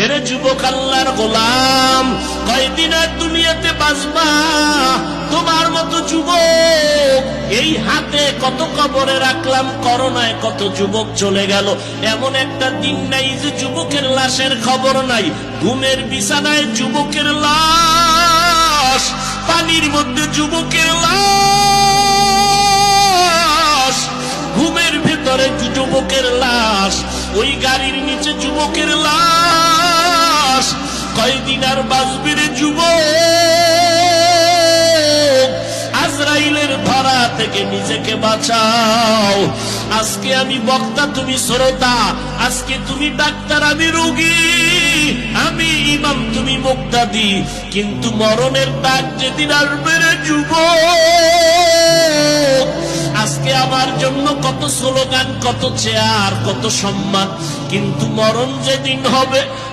এরে যুবক আল্লাহর গোলাম, কয়দিন আর দুনিয়াতে বাঁচবা? তোমার মতো যুবক এই হাতে কত কবরে রাখলাম, করোনায় কত যুবক চলে গেল। এমন একটা দিন নাই যে যুবকের লাশের খবর নাই। ঘুমের বিছানায় যুবকের লাশ, পানির মধ্যে যুবকের লাশ, ঘুমের ভেতরে যুবকের লাশ, ওই গাড়ির নিচে যুবকের লাশ। কয়দিন আর বাঁচবি রে যুবক? আজরাইলের ধরা থেকে নিজেকে বাঁচাও। আজকে আমি বক্তা, তুমি শ্রোতা। আজকে তুমি ডাক্তার, আমি রোগী। আমি ইমাম, তুমি মুক্তাদি। কিন্তু মরণের ডাক যেদিন আসবে রে যুবক, আজকে আমার জন্য কত স্লোগান, কত চেয়ার, কত সম্মান, কিন্তু মরণ যেদিন হবে